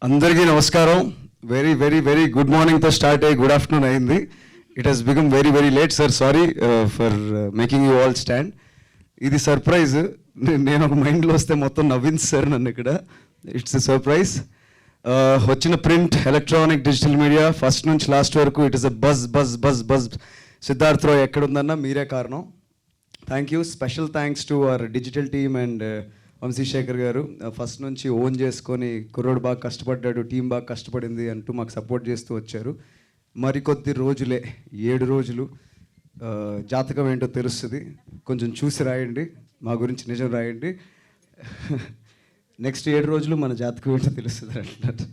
అందరికీ నమస్కారం. Very very very good మార్నింగ్తో స్టార్ట్ అయ్యి గుడ్ ఆఫ్టర్నూన్ అయింది. It has become very very late sir. Sorry for making you all stand. ఇది surprise. నేను ఒక మైండ్లో వస్తే మొత్తం నవ్వింది సార్ నన్ను ఇక్కడ. It's a surprise. వచ్చిన print, electronic, digital media first నుంచి లాస్ట్ వరకు it is a buzz buzz buzz buzz. Siddharth Roy ఎక్కడుందన్నా మీరే కారణం. Thank you. Special thanks to our digital team and Vamsi Sekhar గారు. ఫస్ట్ నుంచి ఓన్ చేసుకొని కుర్రోడు బాగా కష్టపడ్డాడు, టీం బాగా కష్టపడింది అంటూ మాకు సపోర్ట్ చేస్తూ వచ్చారు. మరికొద్ది రోజులే, 7 రోజులు జాతకం ఏంటో తెలుస్తుంది. కొంచెం చూసి రాయండి, మా గురించి నిజం రాయండి. నెక్స్ట్ 7 రోజులు మన జాతకం ఏంటో తెలుస్తుంది అంటున్నారు.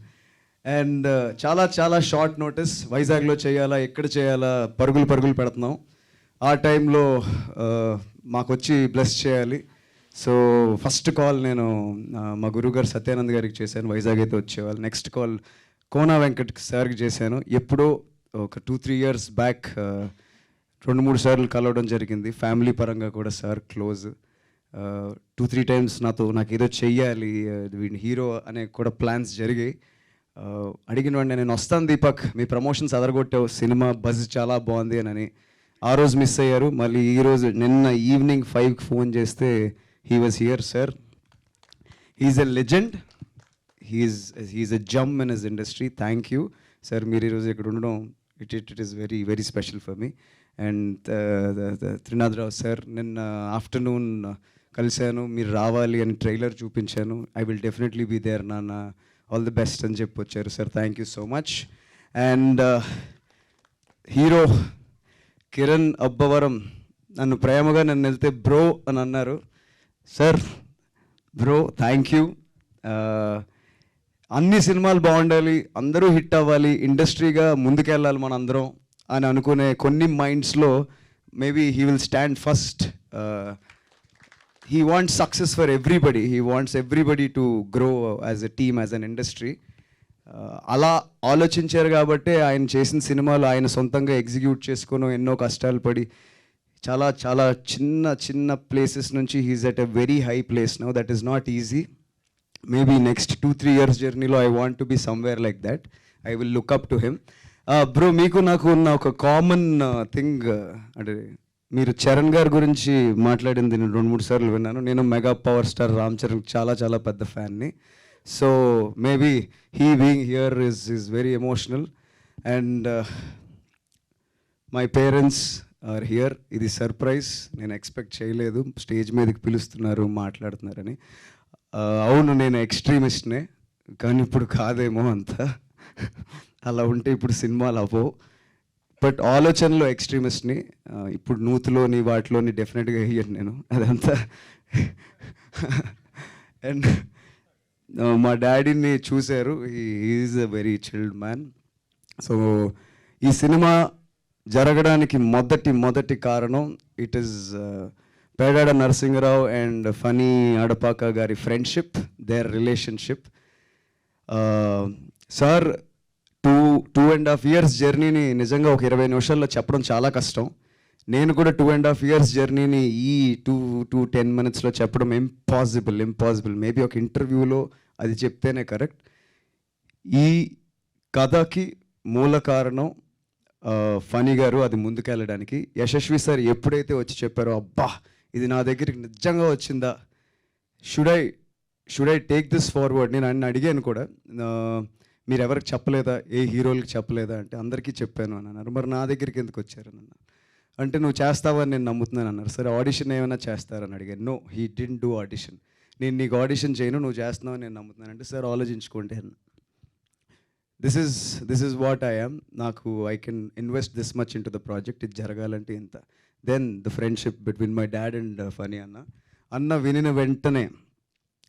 అండ్ చాలా చాలా షార్ట్ నోటీస్. వైజాగ్లో చేయాలా, ఎక్కడ చేయాలా, పరుగులు పెడుతున్నాం. ఆ టైంలో మాకు వచ్చి బ్లెస్ చేయాలి. సో ఫస్ట్ కాల్ నేను మా గురువుగారు సత్యానంద్ గారికి చేశాను, వైజాగ్ అయితే వచ్చేవాళ్ళు. నెక్స్ట్ కాల్ కోనా వెంకట్ సార్కి చేశాను. ఎప్పుడో ఒక 2-3 years బ్యాక్ 2-3 సార్లు కలవడం జరిగింది. ఫ్యామిలీ పరంగా కూడా సార్ క్లోజ్. 2-3 times నాకు ఏదో చెయ్యాలి, వీడిని హీరో అనే కూడా ప్లాన్స్ జరిగాయి. అడిగిన వాడిని, నేను వస్తాను దీపక్, మీ ప్రమోషన్స్ అదరగొట్టావు, సినిమా బజ్ చాలా బాగుంది అని. ఆ రోజు మిస్ అయ్యారు. మళ్ళీ ఈరోజు నిన్న ఈవినింగ్ 5కి ఫోన్ చేస్తే he was here, sir. He's a legend. He's a gem in his industry. Thank you, sir. Meer ee roju ikkada undadam, it is very very special for me. And Trinath Rao sir, ninna afternoon కలిసాను, మీరు రావాలి అని trailer చూపించాను. I will definitely be there nana, all the best అని చెప్పి వచ్చారు sir. Thank you so much. And hero Kiran Abbavaram నన్ను ప్రేమగా నన్ను వెళ్తే బ్రో అని అన్నారు. Sir bro thank you. అన్ని సినిమాలు బాగుండాలి, అందరూ హిట్ అవ్వాలి, ఇండస్ట్రీగా ముందుకెళ్ళాలి మన అందరం అని అనుకునే కొన్ని మైండ్స్లో maybe he will stand first. He wants success for everybody. He wants everybody to grow as a team, as an industry. అలా ఆలోచించారు కాబట్టి ఆయన చేసిన సినిమాలు ఆయన సొంతంగా ఎగ్జిక్యూట్ చేసుకుని ఎన్నో కష్టాలు పడి చాలా చాలా చిన్న ప్లేసెస్ నుంచి he's at a very high place now. That is not easy. Maybe next 2-3 years జర్నీలో I want to be somewhere like that. I will look up to him. Bro, మీకు నాకు ఉన్న ఒక కామన్ థింగ్ అంటే, మీరు చరణ్ గారి గురించి మాట్లాడింది నేను 2-3 సార్లు విన్నాను. నేను mega power star Ram Charan చాలా చాలా పెద్ద ఫ్యాన్ని. So maybe he being here is very emotional. And my parents are here. ఇది సర్ప్రైజ్, నేను ఎక్స్పెక్ట్ చేయలేదు. స్టేజ్ మీదకి పిలుస్తున్నారు, మాట్లాడుతున్నారని. అవును, నేను ఎక్స్ట్రీమిస్ట్నే, కానీ ఇప్పుడు కాదేమో అంతా. అలా ఉంటే ఇప్పుడు సినిమాలు అవ్వవు. బట్ ఆలోచనలో ఎక్స్ట్రీమిస్ట్ని. ఇప్పుడు నూతులోని వాటిలోని డెఫినెట్గా వేయను నేను అదంతా. అండ్ మా డాడీని చూశారు. He is a very chilled man. So ఈ సినిమా జరగడానికి మొదటి కారణం it is Pedada Narasimha Rao and Phani Adapaka గారి friendship, there relationship. Sir 2.5 years జర్నీని నిజంగా ఒక 20 నిమిషాల్లో చెప్పడం చాలా కష్టం. నేను కూడా 2.5 years జర్నీని ఈ 2-10 minutesలో చెప్పడం ఇంపాసిబుల్. మేబీ ఒక ఇంటర్వ్యూలో అది చెప్తేనే కరెక్ట్. ఈ కథకి మూల కారణం ఫనీ గారు. అది ముందుకెళ్ళడానికి యశస్వి సార్ ఎప్పుడైతే వచ్చి చెప్పారో, అబ్బా ఇది నా దగ్గరికి నిజంగా వచ్చిందా, should I take this forward. నేను ఆయన అడిగాను కూడా, మీరు ఎవరికి చెప్పలేదా, ఏ హీరోలకి చెప్పలేదా అంటే అందరికీ చెప్పాను అని అన్నారు. మరి నా దగ్గరికి ఎందుకు వచ్చారని అన్నారు. అంటే నువ్వు చేస్తావని నేను నమ్ముతున్నాను అన్నారు. సరే ఆడిషన్ ఏమైనా చేస్తారని అడిగాను. No, he didn't do audition. నేను నీకు ఆడిషన్ చేయను, నువ్వు చేస్తున్నావని నేను నమ్ముతున్నాను అంటే, సార్ ఆలోచించుకోండి అన్న. This is what I am. నాకు I can invest this much into the project. ఇది జరగాలంటే ఇంత. Then the friendship between my dad and Phani అన్న వినిన వెంటనే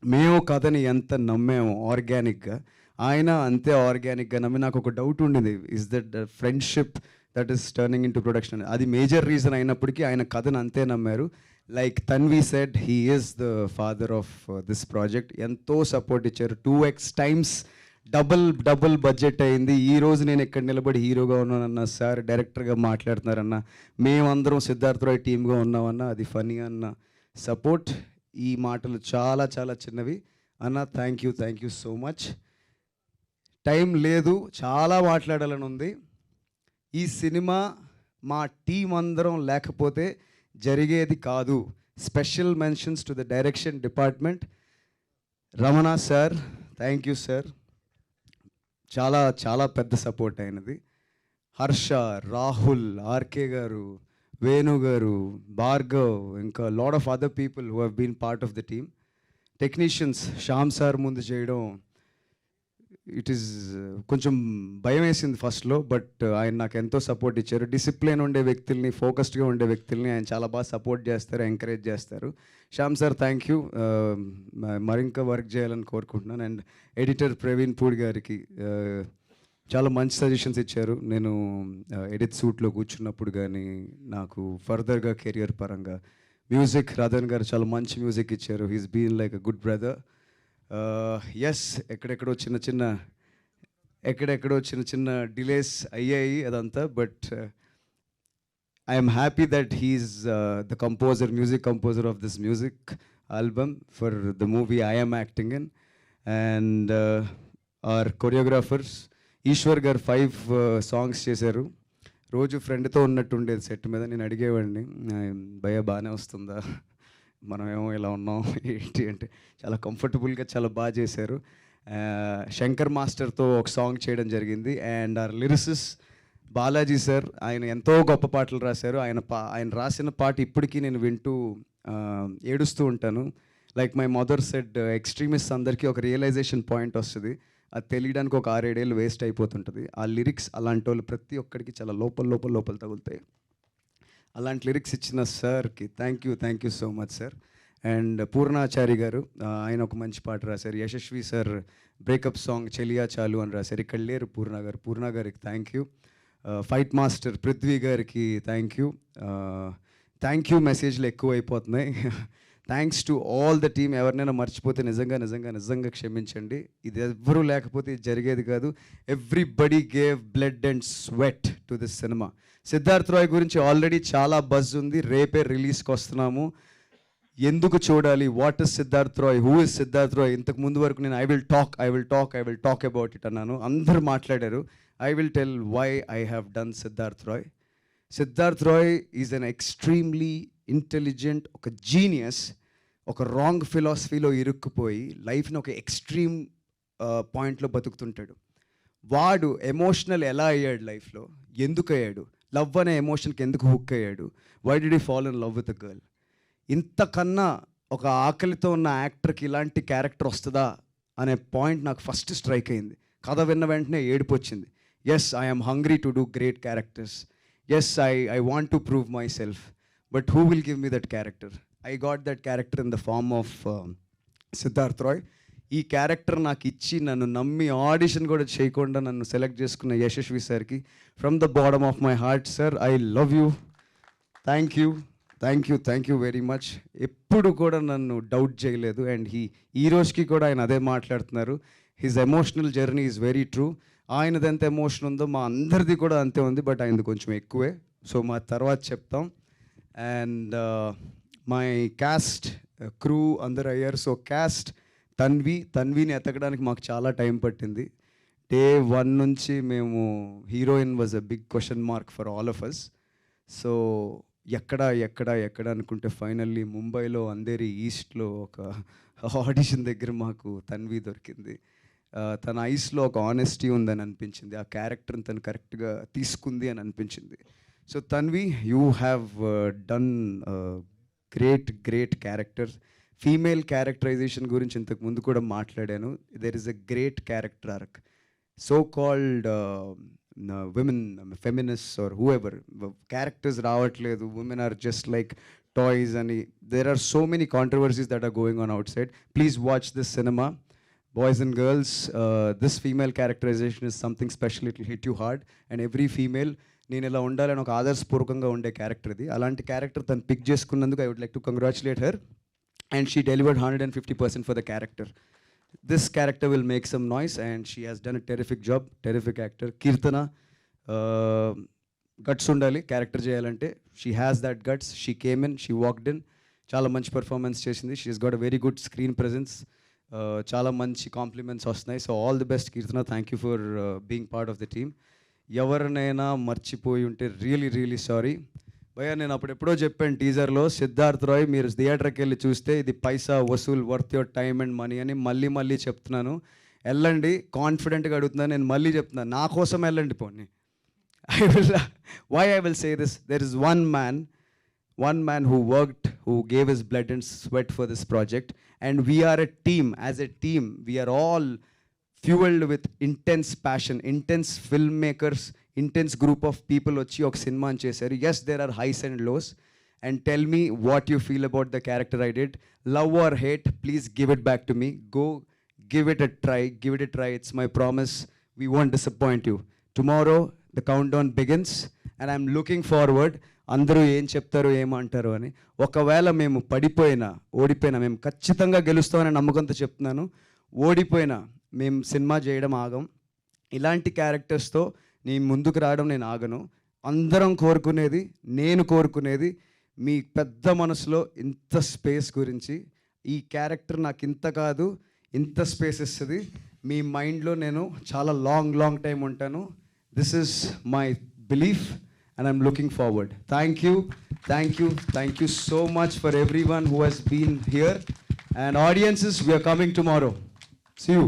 మేము కథని ఎంత నమ్మాము ఆర్గానిక్గా, ఆయన అంతే ఆర్గానిక్గా నమ్మి. నాకు ఒక డౌట్ ఉండింది, is that the friendship that is turning in to production. అది మేజర్ రీజన్ అయినప్పటికీ ఆయన కథను అంతే నమ్మారు. Like Tanvi said, he is the father of this project. ఎంతో సపోర్ట్ ఇచ్చారు. 2x times డబుల్ బడ్జెట్ అయింది. ఈరోజు నేను ఇక్కడ నిలబడి హీరోగా ఉన్నానన్న, సార్ డైరెక్టర్గా మాట్లాడుతున్నారన్న, మేమందరం సిద్ధార్థ రాయ్ టీమ్గా ఉన్నామన్న, అది ఫనీ అన్న సపోర్ట్. ఈ మాటలు చాలా చాలా చిన్నవి అన్న. Thank you so much. Time లేదు, చాలా మాట్లాడాలని ఉంది. ఈ సినిమా మా టీం అందరం లేకపోతే జరిగేది కాదు. Special mentions to the direction department. Ramana sir, thank you sir, చాలా చాలా పెద్ద సపోర్ట్ అయినది. హర్ష, రాహుల్, ఆర్కే గారు, వేణు గారు, భార్గవ్, ఇంకా lot of other people who have been part of the team. Technicians Shyam sir ముందు చేయడం ఇట్ ఈస్ కొంచెం భయం వేసింది ఫస్ట్లో, బట్ ఆయన నాకు ఎంతో సపోర్ట్ ఇచ్చారు. డిసిప్లిన్ ఉండే వ్యక్తుల్ని, ఫోకస్డ్గా ఉండే వ్యక్తుల్ని ఆయన చాలా బాగా సపోర్ట్ చేస్తారు, ఎంకరేజ్ చేస్తారు. Shyam sir thank you. మరింకా వర్క్ చేయాలని కోరుకుంటున్నాను. అండ్ ఎడిటర్ ప్రవీణ్ పూడి గారికి చాలా మంచి సజెషన్స్ ఇచ్చారు. నేను ఎడిట్ సూట్లో కూర్చున్నప్పుడు కానీ నాకు ఫర్దర్గా కెరియర్ పరంగా. మ్యూజిక్ రాధన్ గారు చాలా మంచి మ్యూజిక్ ఇచ్చారు. He's been like a good brother. Yes, ఎక్కడెక్కడో చిన్న చిన్న డిలేస్ అయ్యాయి అదంతా, but I'm happy that he's the composer, music composer of this music album for the movie I am acting in. And our choreographers Ishwar garu 5 songs చేశారు. రోజు ఫ్రెండ్తో ఉన్నట్టు ఉండేది సెట్ మీద. నేను అడిగేవాడిని, భయ బాగానే వస్తుందా, మనమేమో ఇలా ఉన్నాం ఏంటి అంటే, చాలా కంఫర్టబుల్గా చాలా బాగా చేశారు. శంకర్ మాస్టర్తో ఒక సాంగ్ చేయడం జరిగింది. And our lyricist Balaji sir, ఆయన ఎంతో గొప్ప పాటలు రాశారు. ఆయన రాసిన పాట ఇప్పటికీ నేను వింటూ ఏడుస్తూ ఉంటాను. Like my mother said, extremist అందరికీ ఒక రియలైజేషన్ పాయింట్ వస్తుంది, అది తెలియడానికి ఒక 6-7 ఏళ్ళు వేస్ట్ అయిపోతుంటుంది. ఆ లిరిక్స్ అలాంటి వాళ్ళు ప్రతి ఒక్కరికి చాలా లోపల తగులుతాయి. అలాంటి లిరిక్స్ ఇచ్చిన సార్కి thank you so much sir. And Purnachari గారు, ఆయన ఒక మంచి పాట రాశారు. యశస్వి సార్ బ్రేకప్ సాంగ్ చెలియా చాలు అని రాశారు. ఇక్కడ లేరు పూర్ణ గారికి thank you. Fight master Prithvi గారికి థ్యాంక్ యూ. మెసేజ్లు ఎక్కువ అయిపోతున్నాయి. Thanks to all the team. ఎవరినైనా మర్చిపోతే నిజంగా క్షమించండి. ఇది ఎవ్వరూ లేకపోతే ఇది జరిగేది కాదు. Everybody gave blood and sweat to this cinema. Siddharth Roy గురించి ఆల్రెడీ చాలా బజ్ ఉంది. రేపే రిలీజ్కి వస్తున్నాము. ఎందుకు చూడాలి, what is Siddharth Roy, who is Siddharth Roy? ఇంతకు ముందు వరకు నేను I will talk about it అన్నాను. అందరూ మాట్లాడారు. I will tell why I have done Siddharth Roy. Siddharth Roy is an extremely intelligent, ఒక జీనియస్. ఒక రాంగ్ ఫిలాసఫీలో ఇరుక్కుపోయి లైఫ్ని ఒక ఎక్స్ట్రీమ్ పాయింట్లో బతుకుతుంటాడు. వాడు ఎమోషనల్ ఎలా అయ్యాడు లైఫ్లో, ఎందుకు అయ్యాడు, లవ్ అనే ఎమోషన్కి ఎందుకు హుక్ అయ్యాడు, why did he fall in love with a girl? ఇంతకన్నా ఒక ఆకలితో ఉన్న యాక్టర్కి ఇలాంటి క్యారెక్టర్ వస్తుందా అనే పాయింట్ నాకు ఫస్ట్ స్ట్రైక్ అయింది. కథ విన్న వెంటనే ఏడుపు వచ్చింది. Yes, I'm hungry to do great characters. Yes, I want to prove myself. But who will give me that character? I got that character in the form of Siddharth Roy. ఈ character నాకు ఇచ్చి నన్ను నమ్మి ఆడిషన్ కూడా చేయకుండా నన్ను select చేసుకున్న యశస్వి సార్కి from the bottom of my heart sir, I love you. Thank you very much. ఎప్పుడు కూడా నన్ను డౌట్ చేయలేదు. అండ్ ఈ రోజుకి కూడా ఆయన అదే మాట్లాడుతున్నారు. His emotional journey is very true. ఆయనది ఎంత ఎమోషన్ ఉందో మా అందరిది కూడా అంతే ఉంది, బట్ ఆయనది కొంచెం ఎక్కువే. సో మా తర్వాత చెప్తాం. అండ్ మై క్యాస్ట్ క్రూ అందరు అయ్యారు. సో క్యాస్ట్ తన్విని ఎతకడానికి మాకు చాలా టైం పట్టింది. డే 1 నుంచి మేము heroine was a big question mark for all of us. So ఎక్కడ అనుకుంటే ఫైనల్లీ ముంబైలో అంధేరి ఈస్ట్లో ఒక ఆడిషన్ దగ్గర మాకు తన్వి దొరికింది. తన ఐస్లో ఒక ఆనెస్టీ ఉందని అనిపించింది. ఆ క్యారెక్టర్ని తను కరెక్ట్గా తీసుకుంది అని అనిపించింది. So Tanvi, you have done great character. Female characterization గురించి ఇంతకు ముందు కూడా మాట్లాడాను. There is a great character arc. So called women feminist are whoever characters రావట్లేదు, women are just like toys అని. There are so many controversies that are going on outside. Please watch this cinema, boys and girls. This female characterization is something special. It will hit you hard. And every female నేను ఇలా ఉండాలని ఒక ఆదర్శపూర్వకంగా ఉండే character ఇది. అలాంటి character తను pick చేసుకున్నందుకు I would like to congratulate her. And she delivered 150% for the character. This character will make some noise and she has done a terrific job. Terrific actor. Kirtana, guts undali character cheyalante. She has that guts. She came in, she walked in. Chala manchi performance chesindi. She has got a very good screen presence. చాలా మంచి compliments వస్తున్నాయి. So all the best Keerthana, thank you for being part of the team. ఎవరినైనా మర్చిపోయి ఉంటే really really sorry భయ్యా. నేను అప్పుడు ఎప్పుడో చెప్పాను టీజర్లో, సిద్ధార్థ్ రాయ్ మీరు థియేటర్కి వెళ్ళి చూస్తే ఇది పైసా వసూల్, worth your time and money అని మళ్ళీ చెప్తున్నాను. వెళ్ళండి, కాన్ఫిడెంట్గా అడుగుతున్నాను. నేను మళ్ళీ చెప్తున్నాను, నా కోసం వెళ్ళండి పోనీ. I will say this, there is one man who worked, who gave his blood and sweat for this project, and we are a team. As a team, we are all fueled with intense passion, intense filmmakers, intense group of people వచ్చి ఒక cinema చేశారు. Yes, there are highs and lows, and tell me what you feel about the character I did. Love or hate, please give it back to me. Go give it a try, it's my promise, we won't disappoint you. Tomorrow the countdown begins and I'm looking forward. అందరూ ఏం చెప్తారు ఏమంటారు అని. ఒకవేళ మేము ఓడిపోయినా మేము ఖచ్చితంగా గెలుస్తామని నమ్మకంతో చెప్తున్నాను. ఓడిపోయినా మేము సినిమా చేయడం ఆగం. ఇలాంటి క్యారెక్టర్స్తో నేను ముందుకు రావడం నేను ఆగను. అందరం కోరుకునేది, నేను కోరుకునేది మీ పెద్ద మనసులో ఇంత స్పేస్ గురించి. ఈ క్యారెక్టర్ నాకు ఇంత కాదు, ఇంత స్పేస్ ఇస్తుంది. మీ మైండ్లో నేను చాలా లాంగ్ టైం ఉంటాను. This is my belief and I'm looking forward. Thank you so much for everyone who has been here, and audiences, we are coming tomorrow. See you.